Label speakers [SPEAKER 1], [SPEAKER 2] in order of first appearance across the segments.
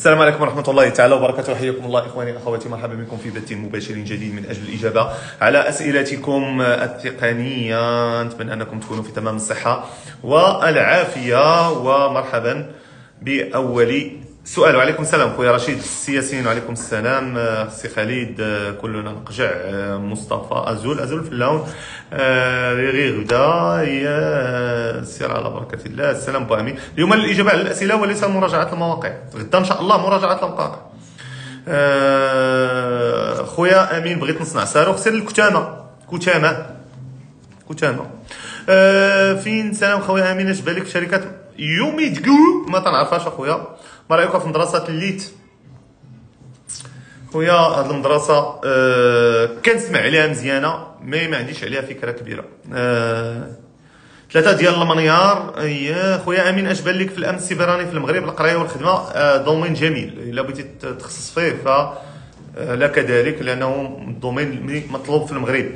[SPEAKER 1] السلام عليكم ورحمة الله تعالى وبركاته. حياكم الله إخواني أخواتي، مرحبا بكم في بث مباشر جديد من أجل الإجابة على أسئلتكم التقنية. نتمنى أنكم تكونوا في تمام الصحة والعافية. ومرحبا بأول سؤال. وعليكم السلام خويا رشيد السياسيين، وعليكم السلام سي خالد، كلنا نقجع، مصطفى أزول في اللون، غير غدا، يا سير على بركة الله. السلام بو أمين. اليوم الإجابة على الأسئلة وليس مراجعة المواقع، غدا إن شاء الله مراجعة المواقع. خويا أمين بغيت نصنع صاروخ، سير الكتامة. فين سلام خويا أمين، اش بالك في شركة يوميدكو؟ ما تنعرفهاش اخويا. ما رايكم في مدرسة الليت؟ خويا هاد المدرسة كنسمع عليها مزيانة، ما عنديش عليها فكرة كبيرة. 3 ديال المليار. اييه خويا امين، اش بان لك في الامن السيبراني في المغرب؟ القرايه والخدمه دومين جميل، الا بغيتي تخصص فيه ف لا كذلك، لانه دومين مطلوب في المغرب.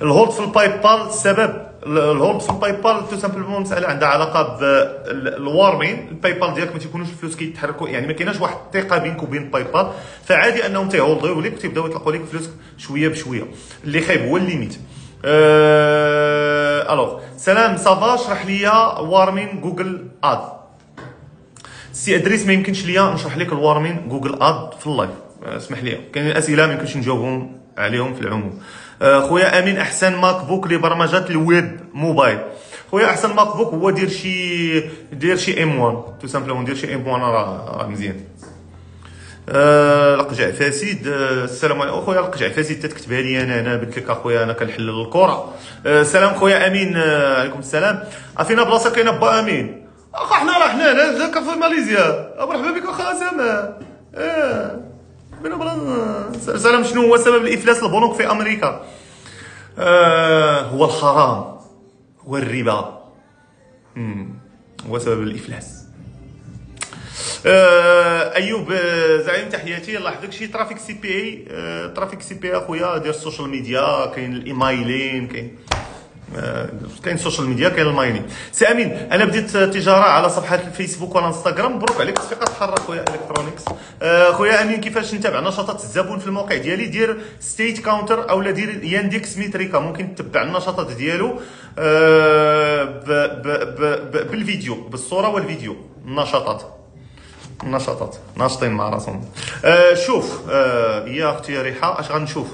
[SPEAKER 1] الهولد في الباي بال، السبب الهولد في الباي بال تو سامبلومون مساله عندها علاقه بالوارمين. الباي بال ديالك ما تيكونوش الفلوس كيتحركوا، يعني ما كايناش واحد الثقه بينك وبين الباي بال، فعادي انهم تيهولديو لك وتيبداو يطلقوا لك فلوس شويه بشويه. اللي خايب هو الليميت. الوغ سلام صافا، شرح لي وارمين جوجل اد. سي ادريس ما يمكنش ليا نشرح لك الوارمين جوجل اد في اللايف، اسمح لي، كاين اسئله ما يمكنش نجاوبهم عليهم في العموم. خويا امين، احسن ماك بوك لبرمجه الويب موبايل؟ خويا احسن ماك بوك هو دير شي ام 1 تو سامبلومون، دير شي ام 1 راه مزيان. القجع فاسد. السلام عليكم خويا. القجع فاسد تتكتبها لي انا قلت لك اخويا انا كنحلل الكره. سلام خويا امين. عليكم السلام. عافينا بلاصه كاينه با امين؟ اخا حنا راه حنا هناك في ماليزيا. مرحبا بك اخا اسامه. سلام. شنو هو سبب الافلاس البنوك في امريكا؟ هو الحرام، هو الربا، هو سبب الافلاس. ايوب زعيم تحياتي، الله يحفظك. شي ترافيك سي بي اي، ترافيك سي بي اي اخويا ديال السوشيال ميديا، كاين الايمايلين، كاين السوشيال ميديا، كاين المايلين. سي امين، انا بديت تجاره على صفحات الفيسبوك والانستغرام، مبروك عليك الثقه تحرك خويا الكترونيكس. خويا امين، كيفاش نتابع نشاطات الزبون في الموقع ديالي؟ دير ستيت كاونتر اولا دير ياندكس ميتريكا، ممكن تتبع النشاطات ديالو بالفيديو، بالصوره والفيديو. النشاطات ناشطين مع راسهم. شوف يا اختي يا ريحه، اش غنشوف؟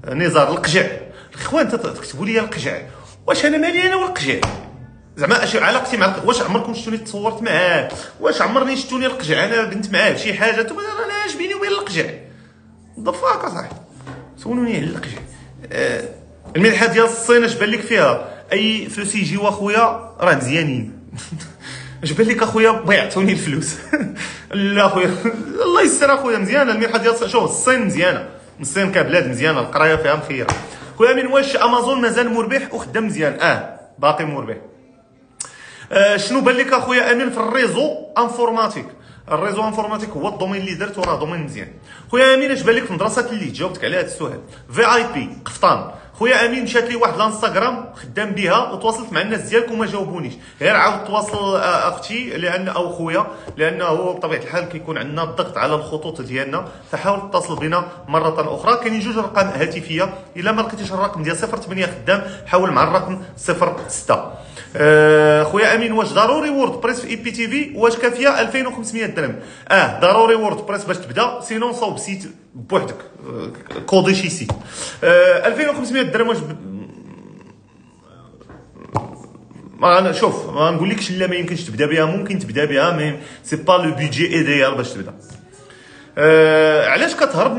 [SPEAKER 1] نزار القجع. الاخوان تكتبوا لي القجع، واش انا مالي انا والقجع؟ زعما اش علاقتي مع واش عمركم شفتوني تصورت معاه؟ واش عمرني شفتوني القجع انا بنت معاه شي حاجه؟ انتم انا اش بيني وبين القجع؟ ضفاك اصاحبي، سولوني على القجع. المنحه ديال الصين اش بان لك فيها؟ اي فلوس يجيو اخويا راه مزيانين. اش بان لك اخويا بغا يعطوني الفلوس؟ لا اخويا الله يسر اخويا، مزيانه المنحه ديال شوف الصين مزيانه، الصين كبلاد مزيانه، القرايه فيها مخيره. خويا امين، واش امازون مازال مربح وخدام مزيان؟ باقي مربح. شنو بان لك اخويا امين في الريزو انفورماتيك؟ الريزو انفورماتيك هو الدومين اللي درت وراه دومين مزيان. خويا امين، اش بان لك في مدرسه اللي جاوبتك على هذا السؤال؟ في اي بي قفطان. خويا امين، مشات لي واحد الانستغرام خدام بها وتواصلت مع الناس ديالك وما جاوبونيش، غير عاود تواصل اختي لان او خويا، لانه بطبيعه الحال كيكون عندنا الضغط على الخطوط ديالنا، فحاول تتصل بنا مره اخرى. كاينين 2 ارقام هاتفيه، الا ما لقيتيش الرقم ديال 08 خدام حاول مع الرقم 06. خويا امين، واش ضروري وورد بريس في اي بي تي في؟ واش كافيه 2500 درهم؟ ضروري وورد بريس باش تبدا، سينون صوب سيت بوحدك، كودي شي سيت. 2500 درهم واش ما شوف ما نقولكش لا ما يمكنش تبدا بها، ممكن تبدا بها، مي سي با لو بيدجي ايديال باش تبدا. علاش كتهرب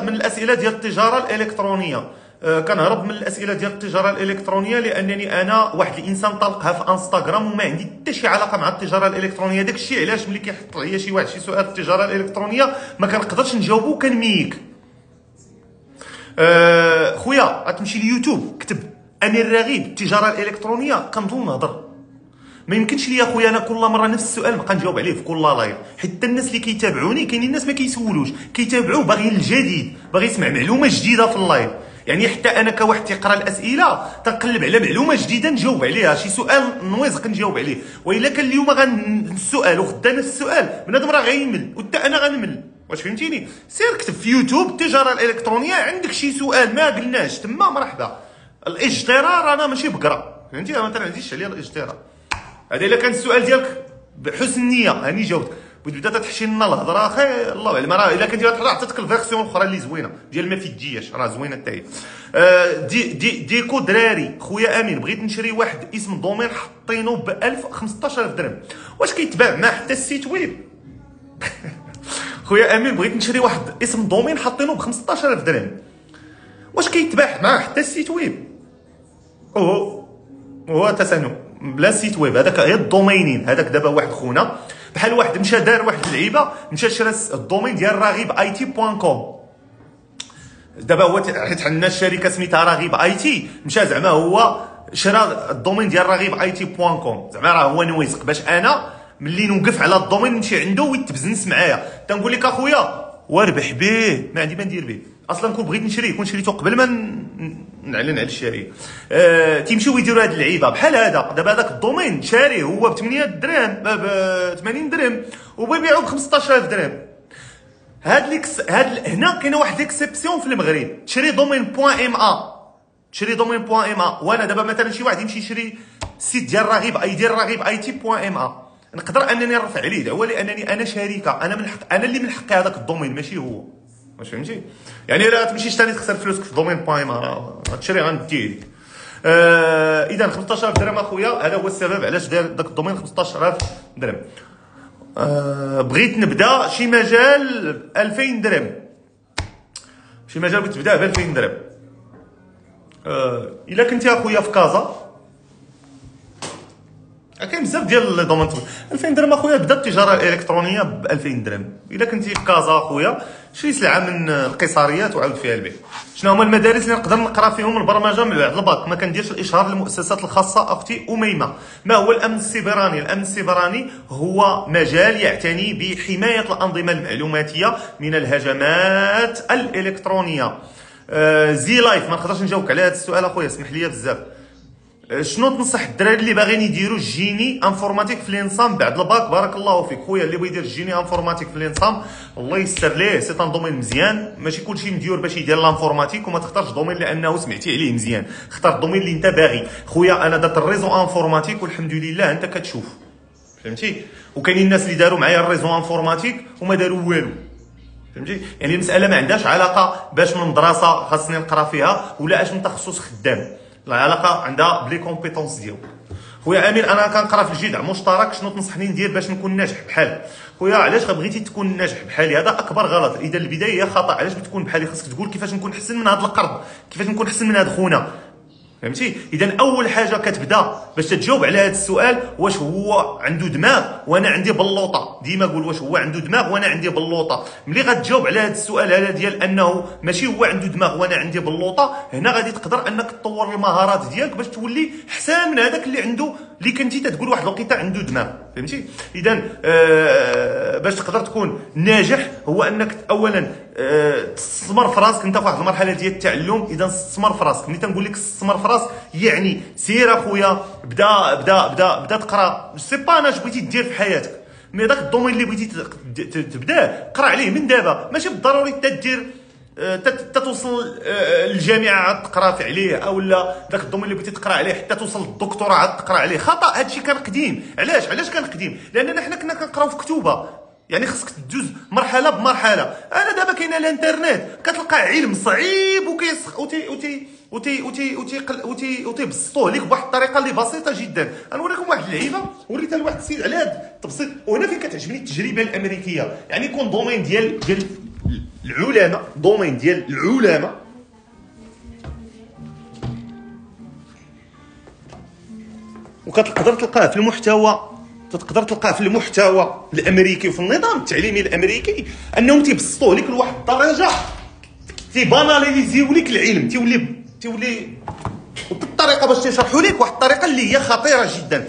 [SPEAKER 1] من الاسئله ديال التجاره الالكترونيه؟ كنهرب من الاسئله ديال التجاره الالكترونيه لانني انا واحد الانسان طلقها في انستغرام وما عندي حتى شي علاقه مع التجاره الالكترونيه. داك الشيء علاش ملي كيحط عليا شي واحد شي سؤال في التجاره الالكترونيه ما كنقدرش نجاوبو، كنميك. خويا غتمشي ليوتيوب كتب امير رغيب التجاره الالكترونيه، كنضل نهضر. ما يمكنش ليا خويا انا كل مره نفس السؤال نبقى نجاوب عليه في كل لايف، حتى الناس اللي كيتابعوني كاينين الناس ما كيسولوش، كيتابعوا باغيين الجديد، باغي يسمع معلومه جديده في اللايف. يعني حتى انا كواحد تيقرا الاسئله تنقلب على معلومه جديده نجاوب عليها، شي سؤال نويزق نجاوب عليه. والا كان اليوم السؤال وغدا نفس السؤال بنادم راه غيمل وحتى انا غنمل. واش فهمتيني؟ سير كتب في يوتيوب التجاره الالكترونيه، عندك شي سؤال ما قلناش تما مرحبا. الاجترار انا ماشي بقره، فهمتي؟ انا ما تنعزيش عليا الاجترار. هذا الا كان السؤال ديالك بحسن النيه هاني جاوبت، بدا تتحشي لنا الهضره اخي الله اعلم. راه الا كنتي غتهضر عطيتك الفيرسيون الاخرى اللي زوينه ديال ما فيتجياش، راه زوينه حتى هي. ديكو دراري خويا امين، بغيت نشري واحد اسم دومين حاطينه ب 15000 درهم، واش كيتباع مع حتى السيت ويب؟ خويا امين بغيت نشري واحد اسم دومين حاطينه ب 15000 درهم، واش كيتباع مع حتى السيت ويب؟ هو تسنو بلا سيت ويب، هذاك غير الدومينين. هذاك دابا واحد خونا بحال واحد مشى دار واحد اللعيبه، مشى شرا الدومين ديال راغب اي تي بوان كوم. دابا هو حيت عندنا شركه سميتها راغب اي تي، مشى زعما هو شرا الدومين ديال راغب اي تي بوان كوم، زعما راه هو نويسق باش انا ملي نوقف على الدومين نمشي عنده ويتبزنس معايا. تنقول لك اخويا واربح به، ما عندي ما ندير به اصلا. كون بغيت نشريه كون شريته قبل ما نعلن على الشاري. تيمشيو يديروا هاد اللعيبه بحال هذا. دابا هذاك الدومين شاريه هو ب 8 درهم ب 80 درهم وبيبيعوا ب 15000 درهم. هاد هنا كاينه واحد ليكسيبسيون في المغرب، تشري دومين بوان ام ا، تشري دومين بوان ام ا. وانا دابا مثلا شي واحد يمشي يشري السيت ديال راغب اي ديال راغب اي تي بوان ام ا، نقدر انني نرفع عليه دعوه لانني انا شركه، انا من حق، انا اللي من حقي هذاك الدومين ماشي هو. واش فهمتي؟ يعني لا تمشيش ثاني تخسر فلوسك في دومين بوان ام ا، غتشري غنديه لك. اذا 15000 درهم اخويا، هذا هو السبب علاش دار داك الدومين 15000 درهم. بغيت نبدا شي مجال 2000 درهم، شي مجال بغيت تبدا ب 2000 درهم. الا كنتي اخويا في كازا كاين بزاف ديال لي دومين. 2000 درهم اخويا بدا التجاره الالكترونيه ب 2000 درهم. الا كنتي في كازا اخويا شري سلعه من القيصريات وعاود فيها البيع. شنو هما المدارس اللي نقدر نقرا فيهم البرمجه من بعد الباك؟ ما كنديرش الاشهار للمؤسسات الخاصه اختي اميمه. ما هو الامن السيبراني؟ الامن السيبراني هو مجال يعتني بحمايه الانظمه المعلوماتيه من الهجمات الالكترونيه. زي لايف ما نقدرش نجاوبك على هذا السؤال اخويا، اسمح لي بزاف. شنو تنصح الدراري اللي باغيين يديروا الجيني انفورماتيك في الانصام بعد الباك؟ بارك الله فيك خويا، اللي بغى يدير الجيني انفورماتيك في الانصام الله يسر ليه، سي ان دومين مزيان. ماشي كلشي مديور باش يدير الانفورماتيك، وما تختارش دومين لانه سمعتي عليه مزيان، اختار الدومين اللي انت باغي. خويا انا درت الريزو انفورماتيك والحمد لله انت كتشوف، فهمتي؟ وكاينين الناس اللي داروا معايا الريزو انفورماتيك وما داروا والو، فهمتي؟ يعني المساله ما عندهاش علاقه باش من مدرسه خاصني نقرا فيها ولا اش من تخصص خدام، العلاقه عندها بلي كومبيتونس ديالو. خويا امين انا كنقرا في الجدع مشترك، شنو تنصحني ندير باش نكون ناجح بحال؟ خويا علاش بغيتي تكون ناجح بحالي؟ هذا اكبر غلط. اذا البدايه هي خطا، علاش بتكون بحالي؟ خاصك تقول كيفاش نكون احسن من هذا القرض، كيفاش نكون احسن من هذا خونا، فهمتي؟ اذا اول حاجه كتبدا باش تجاوب على هذا السؤال، واش هو عنده دماغ وانا عندي بلوطه؟ ديما قول واش هو عنده دماغ وانا عندي بلوطه. ملي غتجاوب على هذا السؤال هذا ديال انه ماشي هو عنده دماغ وانا عندي بلوطه، هنا غادي تقدر انك تطور المهارات ديالك باش تولي احسن من هذاك اللي عنده، اللي كنتي تقول واحد الوقيته عنده دماغ، فهمتي؟ اذا باش تقدر تكون ناجح هو انك اولا تستثمر في راسك. انت في واحد المرحله ديال التعلم، اذا استثمر في راسك. ملي تنقول لك استثمر في راسك يعني سير اخويا بدا تقرا. سي با انا اش بغيتي دير في حياتك، مي داك الدومين اللي بغيتي تبداه قرا عليه من دابا، ماشي بالضروري تدير توصل للجامعه عاد تقرا عليه، او لا داك الدومين اللي بغيتي تقرا عليه حتى توصل للدكتوراه عاد تقرا عليه. خطا، هادشي كان قديم. علاش كان قديم؟ لاننا حنا كنا كنقراو في كتوبه، يعني خصك تدوز مرحله بمرحله. انا دابا كاين الانترنت كتلقى علم صعيب وتيبسطوه لك بواحد الطريقه اللي بسيطه جدا. غنوريكم واحد اللعيبه وريتها لواحد السيد على هذا التبسيط. وهنا فين كتعجبني التجربه الامريكيه، يعني يكون دومين ديال العلماء، دومين ديال العلماء، وكتقدر تلقاه في المحتوى، تقدر تلقاه في المحتوى الامريكي وفي النظام التعليمي الامريكي، انهم تيبسطوه لك لواحد الدرجه، تيباناليزيو لك العلم، تيولي وبالطريقه باش تيشرحوا لك واحد الطريقه اللي هي خطيره جدا.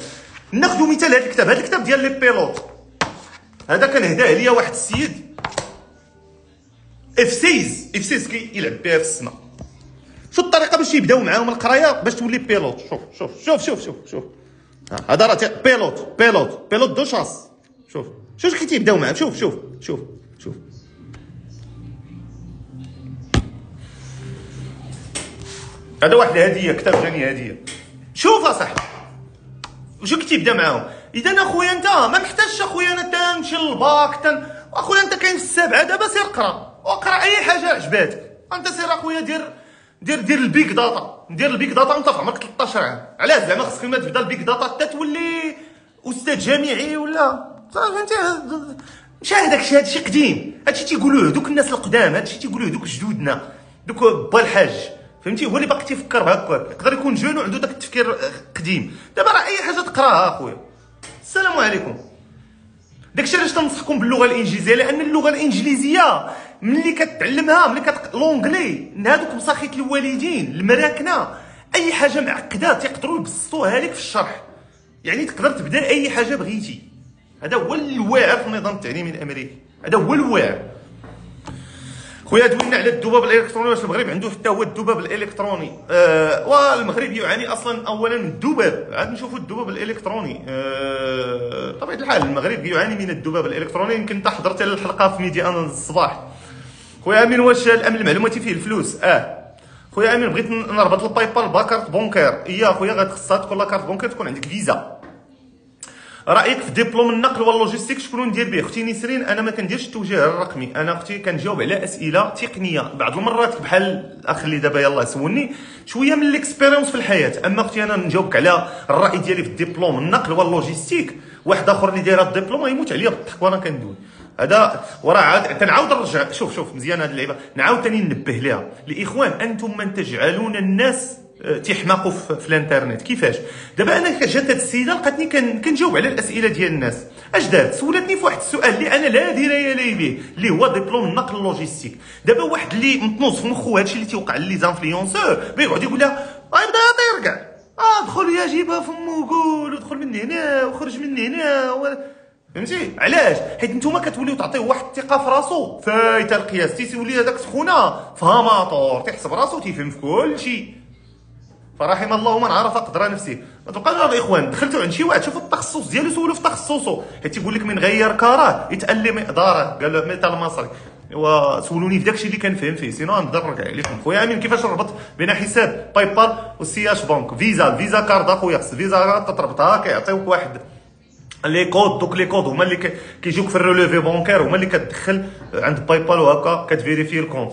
[SPEAKER 1] ناخذ مثال هذا الكتاب، هذا الكتاب ديال لي بيلوت، هذا كان هداه ليا واحد السيد اف 6 كيلعب بها في السماء. شو الطريقه باش يبداو معاهم القرايه باش تولي بيلوت. شوف شوف شوف شوف شوف شوف هذا راه بيلوت دو شاس. شوف كي تيبداو معاهم. شوف هذا واحد الهديه، كتاب جاني هديه. شوف اصاحبي شو كي تيبدا معاهم. اذا اخويا انت ما محتاجش اخويا انا تنمشي للباك اخويا انت كاين في السابعه دابا سير اقرا اي حاجه عجباتك. انت سير اخويا دير البيك داتا. وانت في عمرك 13 عام. علاش زعما خصك ما تبدا البيك داتا حتى تولي استاذ جامعي ولا فهمتي؟ هادشي قديم. هادشي تيقولوه دوك الناس القدام، هادشي تيقولوه دوك جدودنا، دوك با الحاج فهمتي، هو اللي باقي تيفكر بهكاك. يقدر يكون جون وعنده داك التفكير قديم. دابا راه اي حاجه تقراها اخويا. السلام عليكم. داكشي علاش تنصحكم باللغه الانجليزيه، لان اللغه الانجليزيه ملي كتعلمها لونجلي هادوك مساخيت الوالدين المراكنه اي حاجه معقده تيقدروا يبسطوها لك في الشرح. يعني تقدر تبدا اي حاجه بغيتي. هذا هو الواعر في النظام التعليمي الامريكي، هذا هو الواعر. خويا دوينا على الذباب الالكتروني، واش المغرب عنده حتى هو الذباب الالكتروني؟ والمغرب يعاني اصلا اولا من الذباب. عاد نشوفوا الذباب الالكتروني. بطبيعه الحال المغرب يعاني من الذباب الالكتروني. يمكن انت حضرت الحلقه في ميديا الصباح. خويا امين واش الامن المعلوماتي فيه الفلوس؟ خويا امين بغيت نربط الباي بال بكارت بونكير. خويا غتخصها تكون لاكارت بونكير تكون عندك فيزا. رايك في دبلوم النقل واللوجيستيك شكون ندير به؟ اختي نسرين انا ما كنديرش التوجيه الرقمي، انا اختي كنجاوب على اسئله تقنيه. بعض المرات بحال الاخ اللي دابا يلاه سولني شويه من الاكسبيريونس في الحياه. اما اختي انا نجاوبك على الراي ديالي في الدبلوم النقل واللوجيستيك. واحد اخر اللي داير الدبلوم يموت عليا بالضحك وانا كندوي. هذا وراه عاد تنعاود نرجع. شوف مزيان هذه اللعيبه، نعاود ثاني ننبه ليها. الاخوان انتم من تجعلون الناس تيحماقوا في الانترنت. كيفاش؟ دابا انا جات هاد السيده لقاتني كنجاوب على الاسئله ديال الناس. اش دارت؟ سولتني في واحد السؤال اللي انا لا درايه لي به، اللي هو دبلوم النقل اللوجيستيك. دابا واحد اللي مطنوز في مخو هادشي اللي تيوقع لي زانفلونسور بيقعد يقول لها يبدا يطير كاع. دخل يا جيبها فمو قول ودخل من هنا وخرج من هنا فهمتي؟ علاش؟ حيت نتوما كتوليو تعطيو واحد الثقه في راسو فايته القياس. تيولي هذاك سخونه فهماطور تيحسب راسو تيفهم في كل شيء. فرحم الله من عرف قدر نفسه. ما تبقاش الاخوان دخلتوا عند شي واحد شوفوا التخصص ديالو سولوا في تخصصه. حيت تيقول لك من غير كاره يتالم مقداره. قال له مثال مصري وسولوني في داكشي اللي كنفهم فيه سينو غنبدا نرجع عليكم. خويا امين كيفاش نربط بين حساب باي بال والسياش بنك؟ فيزا كارد اخويا. خص فيزا تربطها كيعطيوك واحد لي كود. دوك لي كود هما اللي كيجيوك في الروليفي بونكير، هما اللي كتدخل عند باي بال وهكا كتفيريفي الكونت.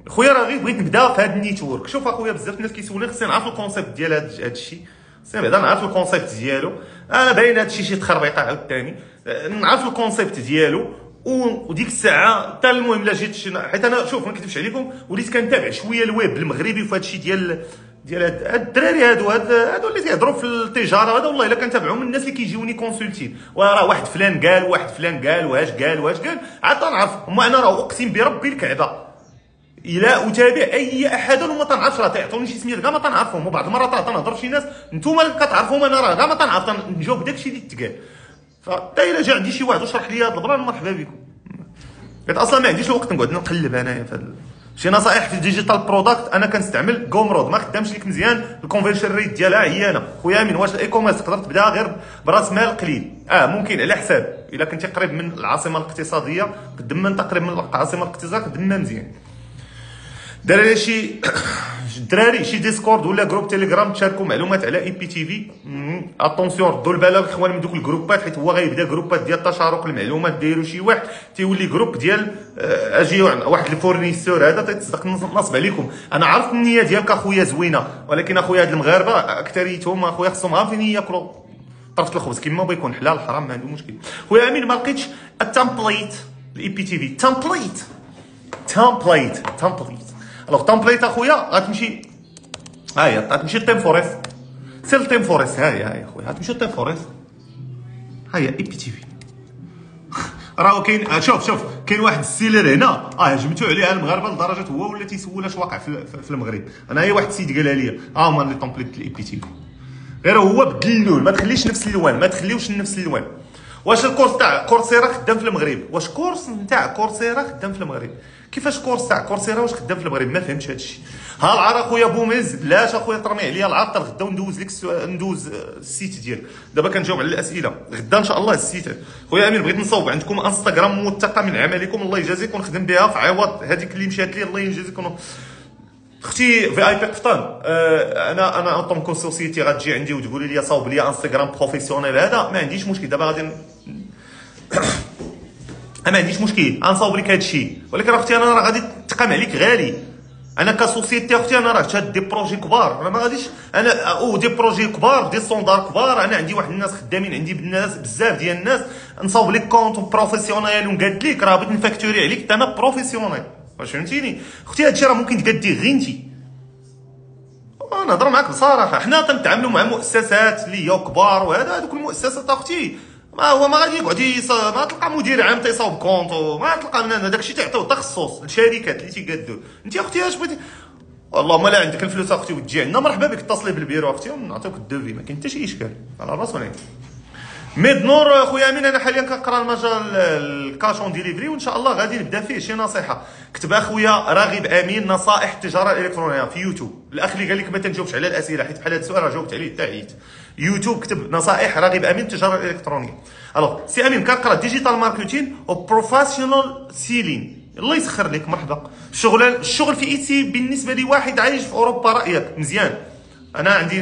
[SPEAKER 1] خويا راه غير بغيت نبدا في هذا النيتورك. شوف اخويا بزاف الناس كيسولوني خصني نعرف الكونسيبت ديال هذا الشيء. خصني بعدا نعرف الكونسيبت ديالو. انا باين هذا الشيء شي تخربيقه عاوتاني. نعرف الكونسيبت ديالو وديك الساعه حتى المهم لا جيت حيت انا شوف ما نكذبش عليكم وليت كنتابع شويه الويب المغربي في هذا الشيء ديال هاد الدراري هادو اللي تيهضروا في التجاره. هذا والله الا كنتابعهم من الناس اللي كيجيوني كونسلتين. وراه واحد فلان قال واش قال عاد تنعرف. هما انا راه اقسم بربي الكعبه الى اتابع اي احد وما تنعرفش. راه تيعطوني شي سميات كاع ما تنعرفهم. وبعض المرات راه تنهضر شي ناس نتوما اللي كتعرفهم انا راه كاع ما تنعرف نجاوب داكشي اللي تقال. فحتى الا جا عندي شي واحد وشرح لي هاد البلان مرحبا بكم. حيت اصلا ما عنديش الوقت نقعد نقلب انايا في شي نصائح في الديجيتال برودكت. انا كنستعمل كومرود ما خدامش ليك مزيان. الكونفرشن ريت ديالها عيانه. خويا امين واش الاي كوميرس تقدر تبدا غير براس مال قليل؟ ممكن على حساب الا كنتي قريب من العاصمه الاقتصاديه قد ما انت قريب من العاصمه الاقتصاديه قد ما مزيان. دراري شي ديسكورد ولا جروب تيليجرام تشاركوا معلومات على اي بي تي في. اتونسيون ردوا البال الاخوان من دوك الجروبات حيت هو غيبدا جروبات ديال تشارك المعلومات. دايروا شي واحد تيولي جروب ديال اجي واحد الفورنيسور هذا تيتصدق نصب عليكم. انا عرفت النيه ديالك اخويا زوينه ولكن اخويا هاد المغاربه اكثريتهم اخويا خصهم عارفين ياكلوا طرف الخبز كيما بغا يكون حلال حرام ما عنده مشكل. خويا امين ما لقيتش التمبليت الاي بي تي في. تمبليت الوغ تمبليت اخويا غتمشي غتمشي لتيم فوريست. سير تيم فوريست. هاهي اخويا غتمشي لتيم فوريست. هاهي اي بي تي في. راه كاين شوف كاين واحد السيلر هنا هجمتو عليه المغاربه لدرجه هو ولا تيسول اش واقع في المغرب. انا هي واحد السيد قالها لي هما لي تمبليت الاي بي تي في غير هو بدل اللون ما تخليش نفس اللون ما تخليوش نفس اللون. واش الكورس تاع كورسيرا خدام في المغرب؟ واش كورس نتاع كورسيرا خدام في المغرب؟ كيفاش كورس تاع كورسيرا واش خدام في المغرب؟ ما فهمتش هذا الشيء. ها العار اخويا بوميز، بلاش اخويا ترمي عليا العار، غدا وندوز لك ندوز السيت ديالك. دابا كنجاوب على الاسئله، غدا ان شاء الله السيت. خويا امين بغيت نصاوب عندكم انستغرام موثقه من عملكم، الله يجازيكم، نخدم بها في عوض هذيك اللي مشات لي، الله يجازيكم. اختي في اي بي قفطان، انا ان طونكو سوسيتي غتجي عندي وتقولي لي صاوب لي انستغرام بروفيسيونيل، هذا ما عنديش مشكل. دابا غادي ما عنديش مشكل غنصاوب لك هذا الشيء، ولكن اختي انا راه غادي تقام عليك غالي. انا كسوسيتي اختي انا راه شاد دي بروجي كبار، انا ما غاديش انا او دي بروجي كبار دي سوندار كبار. انا عندي واحد الناس خدامين عندي بالناس بزاف ديال الناس، نصاوب لك كونت بروفيسيونيل ونقاد لك راه بغيت نفاكتوري عليك حتى انا بروفيسيونيل، واش فهمتيني اختي؟ هادشي راه ممكن تقاديه غير انتي. نهضر معاك بصراحه، حنا تنتعاملوا مع مؤسسات اللي هي كبار، وهذا هذوك المؤسسات اختي ما غادي يقعد ما تلقى مدير عام تيصاوب كونط، ما تلقى من هذاك الشيء تيعطيوه تخصص للشركات اللي تيقادوه. انت اختي اش بغيتي؟ اللهم لا عندك الفلوس اختي وتجي عندنا مرحبا بك، اتصلي بالبيرو اختي ونعطيوك الدوفي، ما كاين حتى شي اشكال على راس ونعم. ميد نور خويا امين، انا حاليا كنقرا المجال الكاشون ديليفري، وان شاء الله غادي نبدا فيه. شي نصيحه كتب اخويا راغب امين نصائح التجاره الالكترونيه في يوتيوب. الاخ اللي قال لك ما تنجاوبش على الاسئله حيت بحال هذا السؤال راه جاوبت عليه حتى عييت. يوتيوب كتب نصائح راغب امين التجاره الالكترونيه. الوغ سي امين كنقرا ديجيتال ماركتين وبروفيسيونال سيلين، الله يسخر لك مرحبا. الشغل في ايتي بالنسبه لي واحد عايش في اوروبا، رايك مزيان؟ انا عندي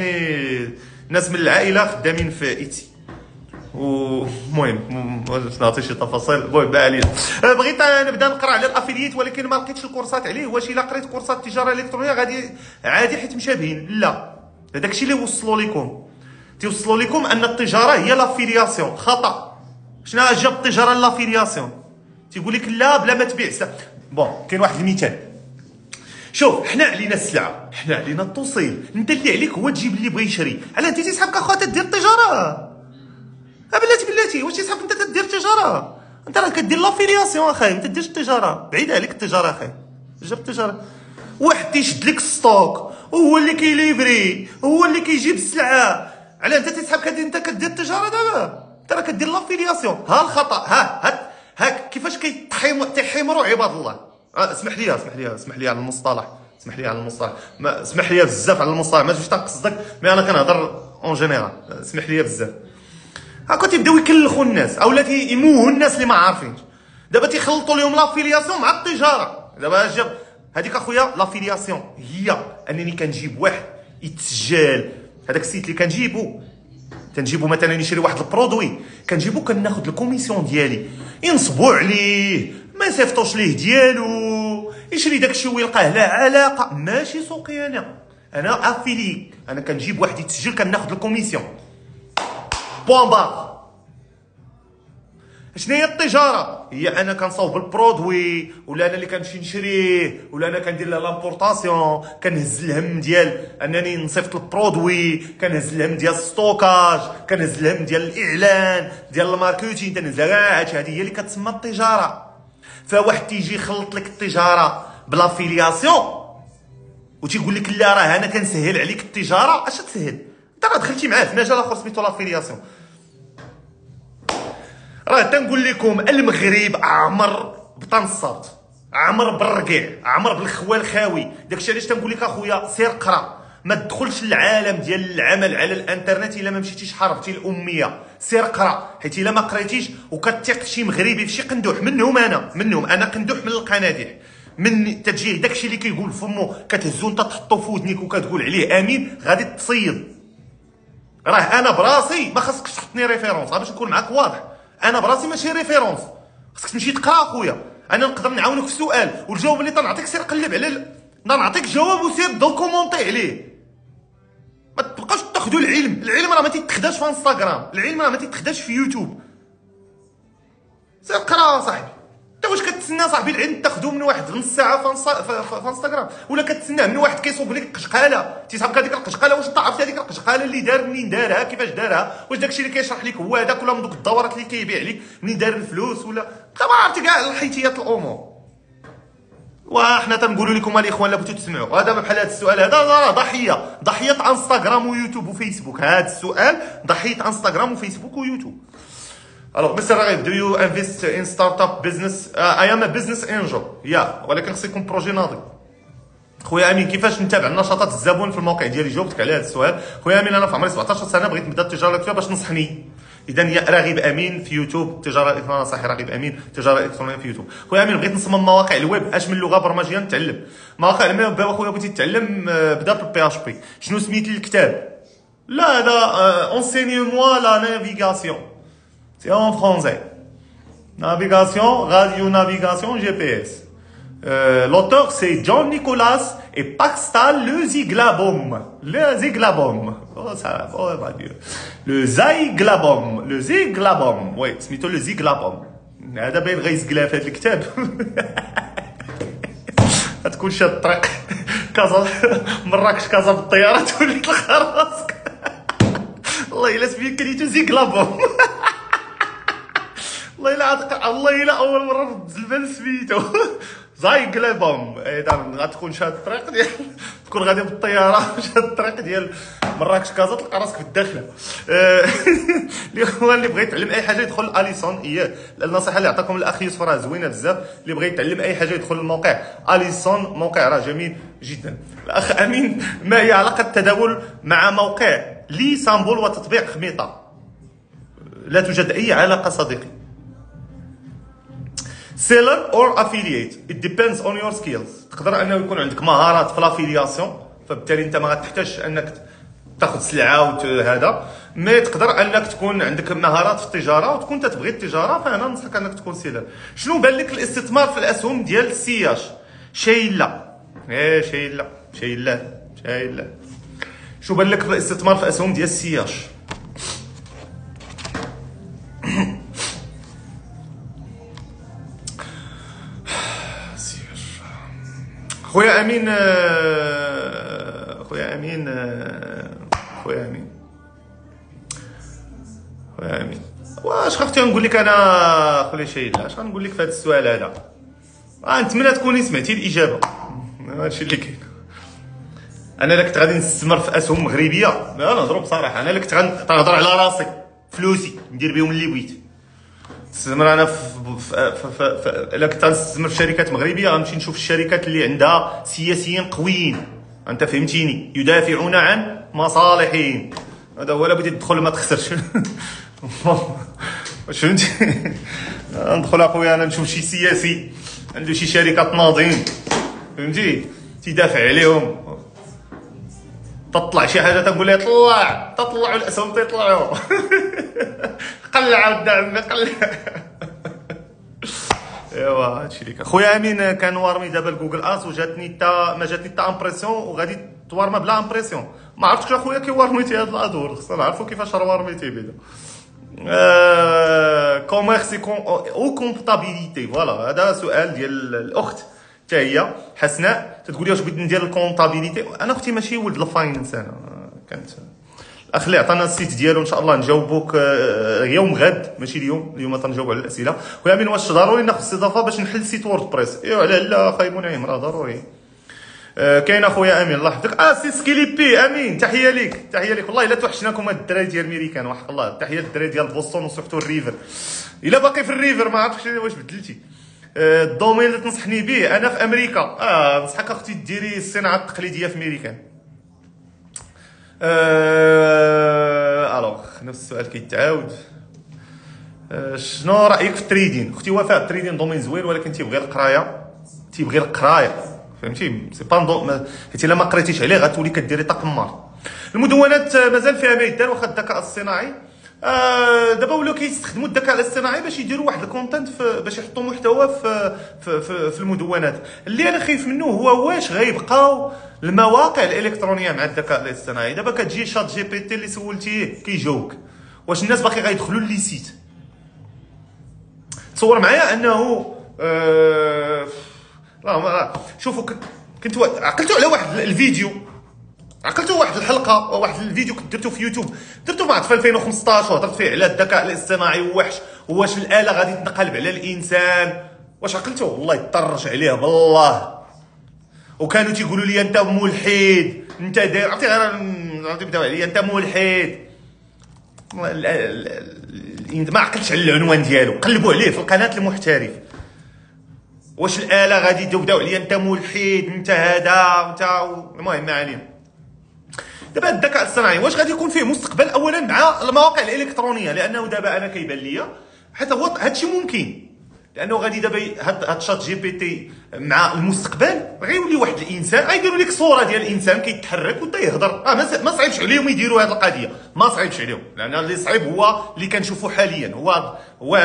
[SPEAKER 1] ناس من العائله خدامين في ايتي، ومهم باش نعطي شي تفاصيل المهم با علينا. بغيت نبدا نقرا على الافيليت ولكن ما لقيتش الكورسات عليه. واش الا قريت كورسات التجاره الالكترونيه غادي عادي حيت مشابهين؟ لا، هذاك الشيء اللي وصلوا لكم، تيوصلوا لكم ان التجاره هي لافيلياسيون، خطا. شنو جاب التجاره لافيلياسيون؟ تيقول لك لا بلا ما تبيع بون كاين واحد المثال. شوف حنا علينا السلعه، حنا علينا التوصيل، انت اللي عليك هو تجيب اللي بغى يشري. على انت تيسحبك اخويا تدير التجاره؟ بلاتي واش تيسحبك انت تدير التجاره؟ انت راه كدير لافيلياسيون اخاي، ما تديرش التجاره، بعيد عليك التجاره اخاي. جاب التجاره واحد تيشد لك الستوك، وهو اللي كيليفري، هو اللي كيجيب السلعه. على انت تيسحبك انت كدير التجاره؟ دابا انت راه كدير لافيلياسيون. ها الخطا، ها كيفاش تيحمروا عباد الله. اسمح لي على المصطلح، اسمح لي بزاف على المصطلح، ماشي تنقصدك مي انا كنهضر اون جينيرال، اسمح لي بزاف. هاكا تيبداو يكلخوا الناس اولا تيموهوا الناس اللي ما عارفينش. دابا تيخلطوا لهم لافيلياسيون مع التجاره. دابا جاب هذيك اخويا لافيلياسيون هي انني كنجيب واحد يتسجل، هذاك السيت اللي تنجيبو مثلا يشري واحد البرودوي، كنجيبو كناخذ الكوميسيون ديالي، ينصبوا عليه ما يصيفطوش ليه ديالو، يشري داك الشيء ويلقاه لا علاقه. ماشي سوقي انا افيلي، انا كنجيب واحد يتسجل كناخذ الكوميسيون بوان بار. شنو هي التجاره؟ هي انا كنصاوب البرودوي، ولا انا اللي كنمشي نشريه، ولا انا كندير له لامبورطاسيون، كنهز الهم ديال انني نصيفط البرودوي، كنهز الهم ديال الستوكاج، كنهز الهم ديال الاعلان ديال الماركتينغ، تنهز كاع هذه هي اللي كتسمى التجاره. فواحد تيجي يخلط لك التجاره بلافيلياسيون وتيقول لك لا راه انا كنسهل عليك التجاره. اش تسهل؟ انت راه دخلتي معاه في مجال اخر سميتو لافيلياسيون. راه تنقول لكم المغرب عامر بطن الصبت، عامر بالرقيع، عامر بالخوال خاوي. داكشي علاش تنقول لك اخويا سير قرا، ما تدخلش العالم ديال العمل على الانترنت الا ما مشيتيش حاربتي الاميه. سير قرا، حيت الا ما قريتيش وكتثق شي مغربي في شي قندوح منهم انا قندوح من القناديح، من تجي داكشي اللي كيقول فمو كتهزو انت تحطو في ودنيك وكتقول عليه امين، غادي تصيد. راه انا براسي ما خاصكش تحطني ريفيرونس، باش نكون معاك واضح. انا براسي ماشي ريفيرونس، خاصك تمشي تقرا اخويا. انا نقدر نعاونك في السؤال والجواب اللي تنعطيك سير قلب على نعطيك جواب وسير دو كومونتي عليه. ما تبقاش تاخذوا العلم راه ما تيتخداش في انستغرام، العلم راه ما تيتخداش في يوتيوب. سير قرا صاحبي. انت واش كتسنى صاحبي العلم تاخذو من واحد نص ساعه في انستغرام، ولا كتسناه من واحد كيصوب لك قشقاله تيسحبك هذيك القشقاله؟ واش انت عرفتي هذيك القشقاله اللي دار منين دارها كيفاش دارها؟ واش داكشي اللي كيشرح لك هو هذاك، ولا من دوك الدورات اللي كيبيع لك منين دار الفلوس؟ ولا انت ما عرفتي كاع الحيتيات الامور. وحنا تنقولوا لكم الاخوان لا بغيتو تسمعوا، هذا بحال هذا السؤال هذا راه ضحيه انستغرام ويوتيوب وفيسبوك. هذا السؤال ضحيه انستغرام وفيسبوك ويوتيوب. الوغ مستر راغب do you invest in startup business I am a business angel ولكن خص يكون بروجي ناضي. خويا امين كيفاش نتابع نشاطات الزبون في الموقع ديالي؟ جاوبتك على هذا السؤال. خويا امين انا في عمري 17 سنه بغيت نبدا التجاره الالكترونيه باش نصحني. اذا يا راغب امين في يوتيوب تجاره الكترونيه صحيح راغب امين تجاره الكترونيه في يوتيوب. خويا امين بغيت نصمم مواقع الويب اش من لغه برمجيه نتعلم مواقع الويب. خويا بغيتي تتعلم بدا بالبي اش بي. شنو سميت الكتاب؟ لا هذا enseignement la navigation c'est en français navigation radio navigation GPS. L'auteur c'est John Nicholas et Pascal Le Ziglabom. Oh ça oh mon dieu. Le Ziglabom oui سميتو le Ziglabom. هذا باين غيزقلها في هذا الكتاب. غتكون شاد الطريق كازا مراكش كازا بالطياره تولي تلقى راسك. والله الا سميت كريتو زيكلابوم. والله الا اول مره رد البال سميتو زايكلابوم. اذا غتكون شاد الطريق ديال تكون غادي بالطياره شاد الطريق ديال مراكش كازا تلقى راسك في الداخله. الاخوان اللي بغى يتعلم اي حاجه يدخل اليسون النصيحه اللي عطاكم الاخ يوسف راه زوينه بزاف. اللي بغى يتعلم اي حاجه يدخل الموقع اليسون موقع راه جميل جدا. الاخ امين ما هي علاقه التداول مع موقع لي سامبول وتطبيق خميطه؟ لا توجد اي علاقه صديقي. seller or affiliate it depends on your skills. تقدر انه يكون عندك مهارات في الافيلياسيون فبالتالي انت ما غتحتاجش انك تاخذ سلعه وهذا. مي تقدر انك تكون عندك مهارات في التجاره وتكون تبغي التجاره فانا ننصحك انك تكون سيلر. شنو بان لك الاستثمار في الاسهم ديال السياج؟ شيله شو بان لك الاستثمار في الاسهم ديال السياج؟ خويا امين واش خفتي نقول لك انا خويا شيلا؟ اش غنقول لك في هذا السؤال هذا؟ نتمنى تكوني سمعتي الاجابه. هادشي اللي كاين. انا اللي كنت غادي نستثمر في اسهم مغربيه لا نهضروا بصراحه. انا اللي كنت غنهضر على راسي فلوسي ندير بهم اللي بغيت. نستثمر انا الا كنت غنستثمر في شركات مغربيه غنمشي نشوف الشركات اللي عندها سياسيين قويين. انت فهمتيني؟ يدافعون عن مصالحهم. هذا هو. الا بغيتي تدخل ما تخسرش. واش فهمتي؟ ندخل اخويا انا نشوف شي سياسي عنده شي شركه تناضين فهمتي تيدافع عليهم. تطلع شي حاجه تنقول لها طلعوا الاسهم تيطلعوا. قلع ودعم قلع. ايوا هادشي اللي كان. خويا امين كان وارمي دابا الجوجل اس وجاتني ما جاتني حتى امبرسيون وغادي توارمه بلا امبرسيون. ما عرفتش اخويا كي وارميتي هاد الادور خصنا نعرفوا كيفاش وارميتي بعدا. كوميرس او كونطابيليتي فوالا. هذا سؤال ديال الاخت حتى هي حسناء تتقول لي واش بغيت ندير الكونطابيليتي. انا اختي ماشي ولد الفاينانس. انا كانت الاخ اللي عطانا السيت ديالو ان شاء الله نجاوبوك يوم غد ماشي اليوم تنجاوب على الاسئله. خويا امين واش ضروري ناخذ استضافه باش نحل سيت ووردبريس؟ ايوا على لا خايب ونعيم راه ضروري. كاين اخويا امين الله يحفظك. سي سكيليبي امين تحيه ليك والله الا توحشناكم هاد الدراري ديال الميريكان وحق الله. تحيه للدراري ديال بوسطن وسورتو الريفر. الا باقي في الريفر ما عرفتش واش بدلتي. الدومين اللي تنصحني به انا في امريكا. نصحك اختي ديري الصناعه التقليديه في امريكان. الوغ نفس السؤال كيتعاود. شنو رايك في التريدين؟ اختي وفاء التريدين دومين زوين ولكن تيبغي القرايه فهمتي؟ سي با حيت الا ما قريتيش عليه غتولي كديري طاقمار. المدونات مازال فيها ما يدار واخا الذكاء الصناعي. دابا ولاو كيستخدموا الذكاء الاصطناعي باش يديروا واحد الكونتنت باش يحطوا محتوى في المدونات. اللي انا خايف منه هو واش غيبقاو المواقع الالكترونيه مع الذكاء الاصطناعي. دابا كتجي شات جي بي تي اللي سولتيه كيجاوبك. واش الناس باقي غيدخلوا لي سيت؟ تصور معايا انه لا شوفوا كنت عقلتوا على واحد الفيديو، عقلتوا واحد الحلقه واحد الفيديو كنت درتو في يوتيوب، درتو بعد في 2015 وهضرت فيه على الذكاء الاصطناعي واش الاله غادي تنقلب على الانسان. واش عقلتوا؟ والله يطرش عليه بالله. وكانوا تيقولوا لي انت ملحد انت داير عرفتي غير بداو عليا انت ملحد. ما عقلتش على العنوان ديالو، قلبوا عليه في القناه المحترف. واش الاله غادي تبداو عليا انت ملحد، انت هذا، انت المهم ما علينا. دابا الذكاء الصناعي واش غادي يكون فيه مستقبل اولا مع المواقع الالكترونيه؟ لانه دابا انا كيبان ليا حتى هو هادشي ممكن، لانه غادي دابا هاد شات جي بي تي مع المستقبل غيولي واحد الانسان غيديروا لك صوره ديال الانسان كيتحرك وبدا يهضر. ما صعيبش عليهم يديروا هاد القضيه، ما صعيبش عليهم، لان اللي صعيب هو اللي كنشوفوا حاليا، هو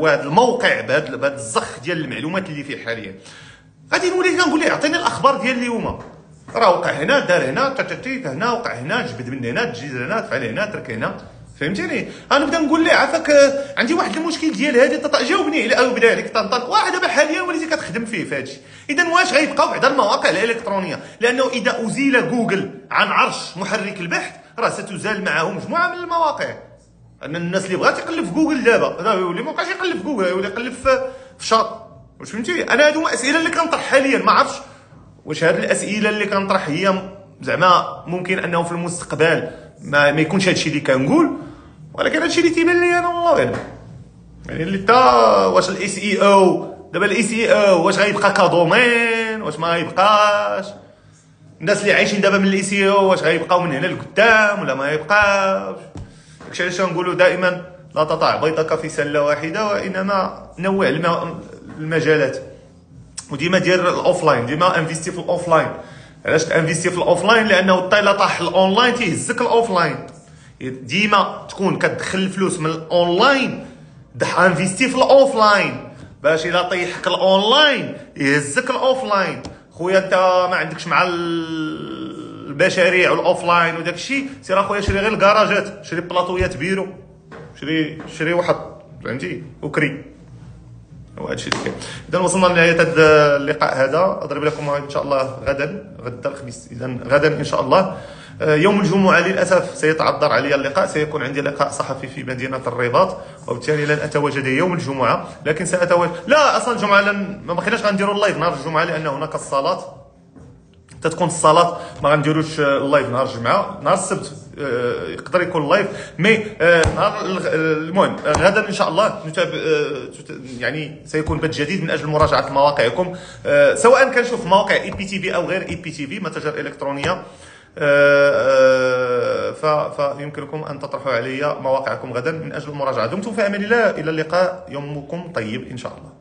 [SPEAKER 1] هاد الموقع بهاد الزخ ديال المعلومات اللي فيه حاليا. غادي نولي كنقول ليه عطيني الاخبار ديال اليوم، راه وقع هنا، دار هنا، تاتيك هنا، وقع هنا، جبد من هنا، تجيز هنا، تفعل هنا، ترك هنا، فهمتيني؟ غنبدا نقول ليه عافاك عندي واحد المشكل ديال هذه، جاوبني على او بدا عليك طنطن. واحد دابا حاليا وليتي كتخدم فيه في هادشي. اذا واش غيبقاو بعدا المواقع الالكترونيه؟ لانه اذا ازيل جوجل عن عرش محرك البحث راه ستزال معه مجموعه من المواقع. ان الناس اللي بغات يقلب في جوجل دابا راه يولي ما بقاش يقلب في جوجل، يولي يقلب في شاط. واش فهمتي؟ انا هادو اسئله اللي كنطرح حاليا، ما عرفتش واش هاد الاسئله اللي كنطرح هي زعما ممكن انه في المستقبل ما يكونش هادشي اللي كنقول، ولكن هادشي اللي تيبان لي انا والله اعلم. يعني اللي تا واش الاي سي او دابا الاي سي او واش غيبقى كدومين، واش ما غيبقاش؟ الناس اللي عايشين دابا من الاي سي او واش غيبقاو من هنا لقدام ولا ما يبقاوش؟ داكشي علاش كنقولوا دائما لا تضع بيضك في سله واحده، وانما نوع المجالات، وديما دير الاوفلاين، ديما انفيستي في الاوفلاين. علاش تانفيستي في الاوفلاين؟ لانه الطيله طاح الاونلاين تيهزك الاوفلاين. ديما تكون كتدخل الفلوس من الاونلاين، انفيستي في الاوفلاين باش الا طيحك الاونلاين يهزك الاوفلاين. خويا انت ما عندكش مع المشاريع والاوفلاين وداك الشيء، سير اخويا شري غير الكراجات، شري بلاطويات بيرو، شري واحد، فهمتي، وكري. وهذا الشيء اللي كاين. اذا وصلنا لنهايه هذا اللقاء هذا. اضرب لكم ان شاء الله غدا الخميس، اذا غدا ان شاء الله. يوم الجمعه للاسف سيتعذر علي اللقاء، سيكون عندي لقاء صحفي في مدينه الرباط، وبالتالي لن اتواجد يوم الجمعه، لكن ساتواجد. لا اصلا الجمعه ما بقيناش غنديروا اللايف نهار الجمعه، لان هناك الصلاه تتكون الصلاه، ما غنديروش اللايف نهار الجمعه. نهار السبت يقدر يكون لايف، مي نهار المهم غدا ان شاء الله نتابع، يعني سيكون بث جديد من اجل مراجعه مواقعكم، سواء كنشوف مواقع اي بي تي في او غير اي بي تي في، متاجر الكترونيه. فيمكنكم ان تطرحوا علي مواقعكم غدا من اجل المراجعه. دمتم في امان الله، الى اللقاء، يومكم طيب ان شاء الله.